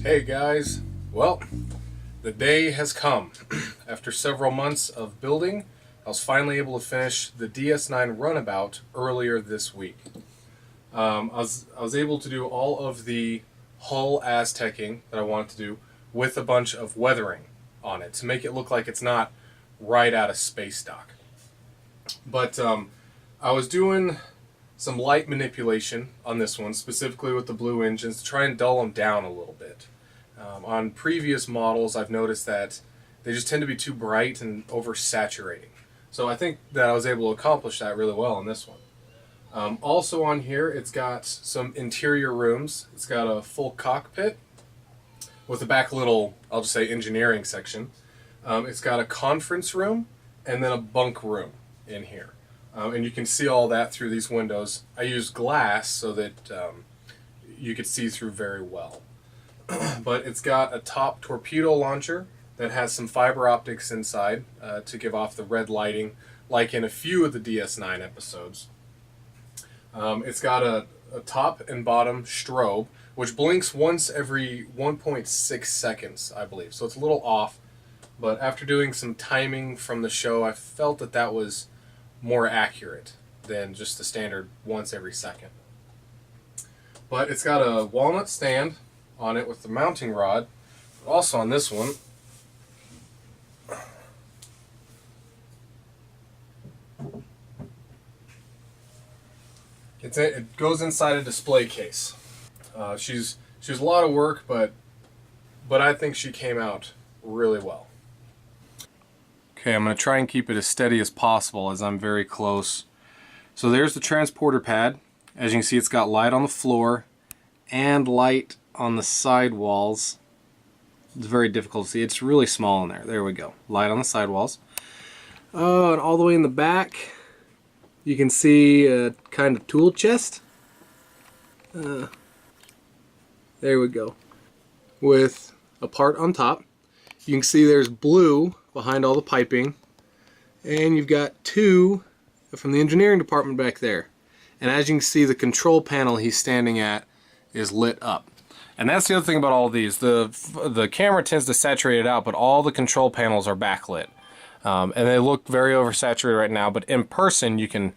Hey guys, well, the day has come. After several months of building, I was finally able to finish the DS9 Runabout earlier this week. I was able to do all of the hull Aztecing that I wanted to do with a bunch of weathering on it to make it look like it's not right out of space dock. But I was doing some light manipulation on this one, specifically with the blue engines, to try and dull them down a little bit. On previous models, I've noticed that they just tend to be too bright and oversaturating. So I think that I was able to accomplish that really well in this one. Also on here, it's got some interior rooms. It's got a full cockpit with a back little, I'll just say, engineering section. It's got a conference room and then a bunk room in here. And you can see all that through these windows. I used glass so that you could see through very well. But it's got a top torpedo launcher that has some fiber optics inside to give off the red lighting, like in a few of the DS9 episodes. It's got a top and bottom strobe, which blinks once every 1.6 seconds, I believe. So it's a little off, but after doing some timing from the show, I felt that that was more accurate than just the standard once every second. But it's got a walnut stand on it with the mounting rod. Also on this one, it goes inside a display case. She was a lot of work, but I think she came out really well. Okay, I'm going to try and keep it as steady as possible as I'm very close. So there's the transporter pad. As you can see, it's got light on the floor and light on the side walls. It's very difficult to see. It's really small in there. There we go. Light on the side walls. Oh, and all the way in the back, you can see a kind of tool chest. There we go. With a part on top. You can see there's blue behind all the piping. And you've got two from the engineering department back there. And as you can see, the control panel he's standing at is lit up. And that's the other thing about all of these. The camera tends to saturate it out, but all the control panels are backlit. And they look very oversaturated right now, but in person you can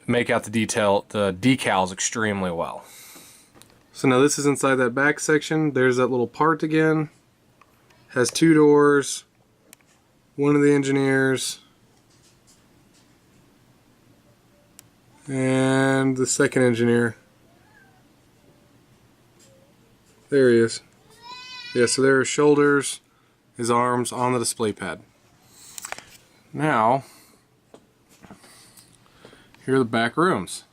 make out the decals extremely well. So now this is inside that back section. There's that little part again. Has two doors. One of the engineers. And the second engineer. There he is. Yeah, so there are his shoulders, his arms on the display pad. Now, here are the back rooms.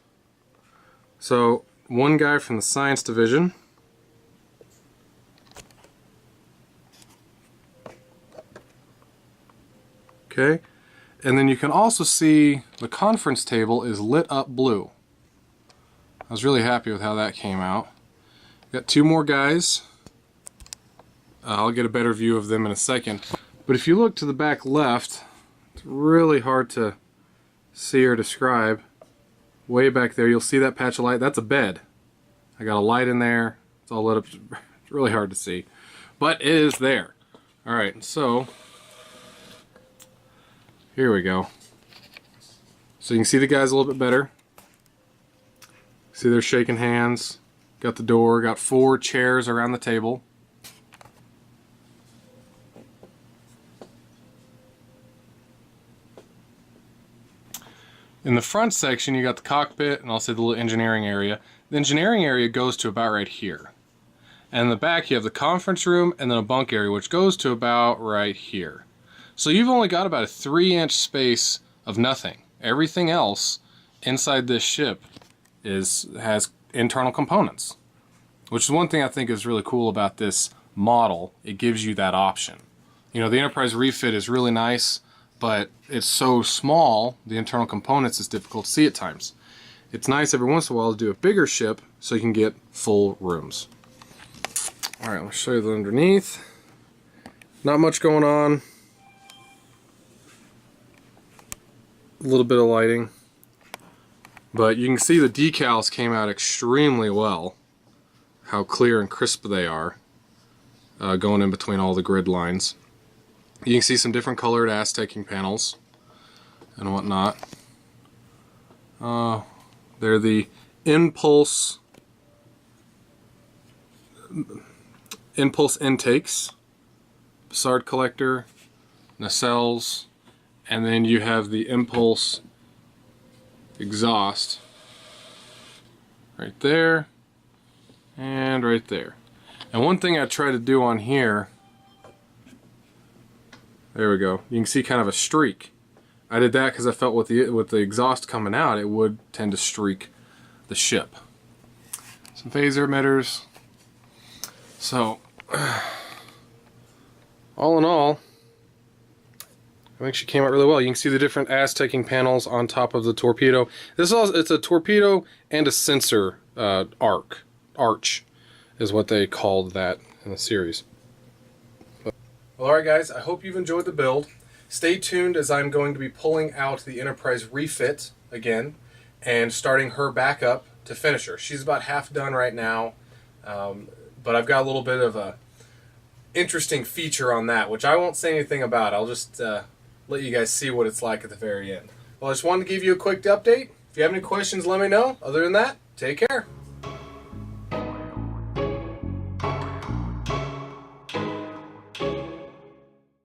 So, one guy from the science division. Okay, and then you can also see the conference table is lit up blue. I was really happy with how that came out. Got two more guys. I'll get a better view of them in a second. But if you look to the back left, it's really hard to see or describe. Way back there, you'll see that patch of light. That's a bed. I got a light in there. It's all lit up. It's really hard to see. But it is there. Alright, so here we go. So you can see the guys a little bit better. See, they're shaking hands. Got the door, got 4 chairs around the table. In the front section, you got the cockpit, and I'll say the little engineering area. The engineering area goes to about right here. And in the back, you have the conference room and then a bunk area, which goes to about right here. So you've only got about a 3-inch space of nothing. Everything else inside this ship has internal components, which is one thing I think is really cool about this model. It gives you that option. You know, the Enterprise refit is really nice, but it's so small, the internal components is difficult to see at times. It's nice every once in a while to do a bigger ship so you can get full rooms. Alright, I'll show you the underneath. Not much going on. A little bit of lighting. But you can see the decals came out extremely well. How clear and crisp they are. going in between all the grid lines. You can see some different colored ass-taking panels and whatnot. They're the impulse intakes, Bussard collector, nacelles, and then you have the impulse exhaust right there and right there. And one thing I try to do on here, there we go, you can see kind of a streak. I did that because I felt with the exhaust coming out, it would tend to streak the ship. Some phaser emitters. So, all in all, I think she came out really well. You can see the different ass-taking panels on top of the torpedo. It's a torpedo and a sensor arch is what they called that in the series. Well, alright guys, I hope you've enjoyed the build. Stay tuned as I'm going to be pulling out the Enterprise refit again and starting her back up to finish her. She's about half done right now, but I've got a little bit of a interesting feature on that, which I won't say anything about. I'll just let you guys see what it's like at the very end. Well, I just wanted to give you a quick update. If you have any questions, let me know. Other than that, take care.